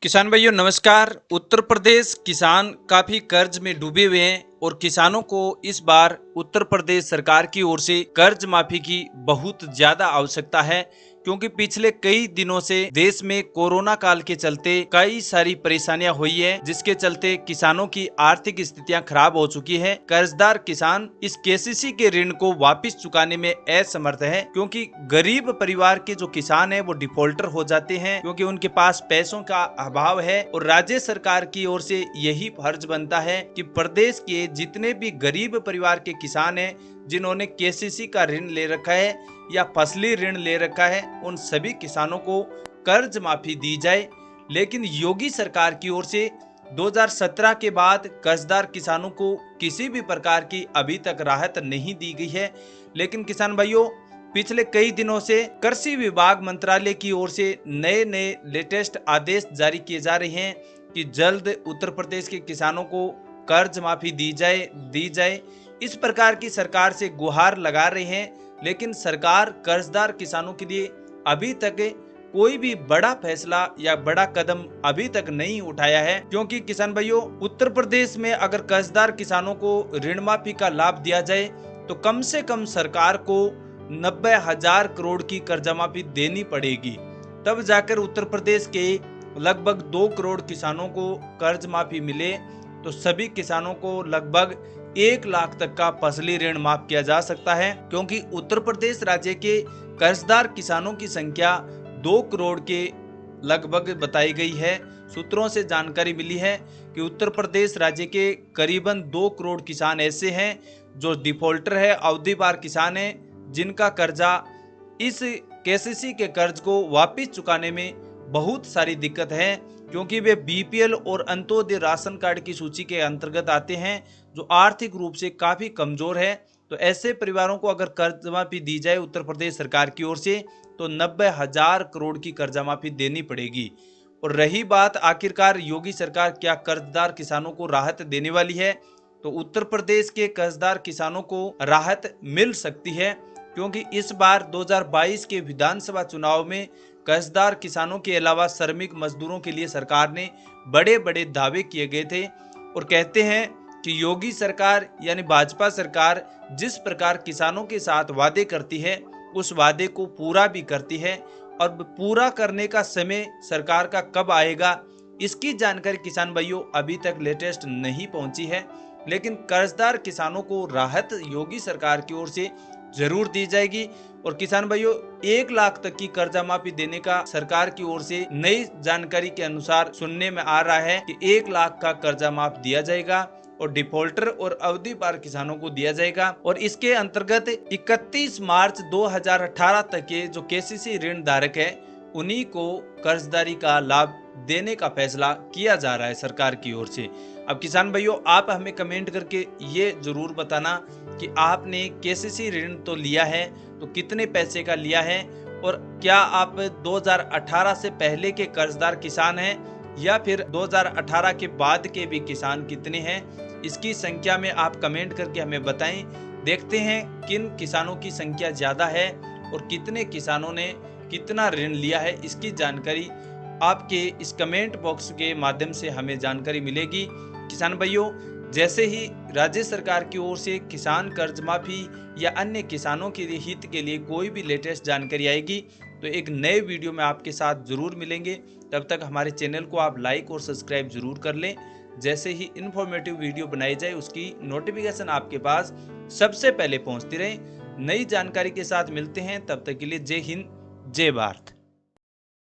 किसान भाइयों नमस्कार। उत्तर प्रदेश किसान काफी कर्ज में डूबे हुए हैं और किसानों को इस बार उत्तर प्रदेश सरकार की ओर से कर्ज माफी की बहुत ज्यादा आवश्यकता है, क्योंकि पिछले कई दिनों से देश में कोरोना काल के चलते कई सारी परेशानियां हुई है, जिसके चलते किसानों की आर्थिक स्थितियां खराब हो चुकी है। कर्जदार किसान इस केसीसी के ऋण को वापस चुकाने में असमर्थ है, क्योंकि गरीब परिवार के जो किसान है वो डिफॉल्टर हो जाते हैं, क्योंकि उनके पास पैसों का अभाव है। और राज्य सरकार की ओर से यही फर्ज बनता है कि प्रदेश के जितने भी गरीब परिवार के किसान हैं, जिन्होंने केसीसी का ऋण ले रखा है या फसली ऋण ले रखा है, उन सभी किसानों को कर्ज माफी दी जाए। लेकिन योगी सरकार की ओर से 2017 के बाद कर्जदार किसानों को किसी भी प्रकार की अभी तक राहत नहीं दी गई है। लेकिन किसान भाइयों, पिछले कई दिनों से कृषि विभाग मंत्रालय की ओर से नए नए लेटेस्ट आदेश जारी किए जा रहे हैं कि जल्द उत्तर प्रदेश के किसानों को कर्ज माफी दी जाए। इस प्रकार की सरकार से गुहार लगा रहे हैं, लेकिन सरकार कर्जदार किसानों के लिए अभी तक कोई भी बड़ा फैसला या बड़ा कदम अभी तक नहीं उठाया है। क्योंकि किसान भाइयों, उत्तर प्रदेश में अगर कर्जदार किसानों को ऋण माफी का लाभ दिया जाए तो कम से कम सरकार को 90,000 करोड़ की कर्जा माफी देनी पड़ेगी, तब जाकर उत्तर प्रदेश के लगभग 2 करोड़ किसानों को कर्ज माफी मिले। तो सभी किसानों को लगभग 1 लाख तक का फसली ऋण माफ किया जा सकता है, क्योंकि उत्तर प्रदेश राज्य के कर्जदार किसानों की संख्या 2 करोड़ के लगभग बताई गई है। सूत्रों से जानकारी मिली है कि उत्तर प्रदेश राज्य के करीबन 2 करोड़ किसान ऐसे हैं जो डिफॉल्टर है, अवधि पार किसान हैं, जिनका कर्जा इस केसीसी के कर्ज को वापस चुकाने में बहुत सारी दिक्कत है, क्योंकि वे बीपीएल और अंत्योदय राशन कार्ड की सूची के अंतर्गत आते हैं, जो आर्थिक रूप से काफी कमजोर है। तो ऐसे परिवारों को अगर कर्ज माफी दी जाए उत्तर प्रदेश सरकार की ओर से, तो 90,000 करोड़ की कर्जा माफी देनी पड़ेगी। और रही बात आखिरकार योगी सरकार क्या कर्जदार किसानों को राहत देने वाली है, तो उत्तर प्रदेश के कर्जदार किसानों को राहत मिल सकती है, क्योंकि इस बार 2022 के विधानसभा चुनाव में कर्जदार किसानों के अलावा श्रमिक मजदूरों के लिए सरकार ने बड़े बड़े दावे किए गए थे। और कहते हैं कि योगी सरकार यानी भाजपा सरकार जिस प्रकार किसानों के साथ वादे करती है, उस वादे को पूरा भी करती है। और पूरा करने का समय सरकार का कब आएगा, इसकी जानकारी किसान भाइयों अभी तक लेटेस्ट नहीं पहुंची है। लेकिन कर्जदार किसानों को राहत योगी सरकार की ओर से जरूर दी जाएगी। और किसान भाइयों, 1 लाख तक की कर्जा माफी देने का सरकार की ओर से नई जानकारी के अनुसार सुनने में आ रहा है कि 1 लाख का कर्जा माफ दिया जाएगा और डिफॉल्टर और अवधि पार किसानों को दिया जाएगा। और इसके अंतर्गत 31 मार्च 2018 तक के जो केसीसी ऋण धारक है, उन्हीं को कर्जदारी का लाभ देने का फैसला किया जा रहा है सरकार की ओर से। अब किसान भाइयों, आप हमें कमेंट करके ये जरूर बताना कि आपने केसीसी ऋण तो लिया है, तो कितने पैसे का लिया है, और क्या आप 2018 से पहले के कर्जदार किसान हैं या फिर 2018 के बाद के भी किसान कितने हैं। इसकी संख्या में आप कमेंट करके हमें बताएं। देखते हैं किन किसानों की संख्या ज़्यादा है और कितने किसानों ने कितना ऋण लिया है। इसकी जानकारी आपके इस कमेंट बॉक्स के माध्यम से हमें जानकारी मिलेगी। किसान भाइयों, जैसे ही राज्य सरकार की ओर से किसान कर्ज माफी या अन्य किसानों के हित के लिए कोई भी लेटेस्ट जानकारी आएगी, तो एक नए वीडियो में आपके साथ जरूर मिलेंगे। तब तक हमारे चैनल को आप लाइक और सब्सक्राइब जरूर कर लें। जैसे ही इन्फॉर्मेटिव वीडियो बनाई जाए, उसकी नोटिफिकेशन आपके पास सबसे पहले पहुंचती रहे। नई जानकारी के साथ मिलते हैं, तब तक के लिए जय हिंद, जय भारत।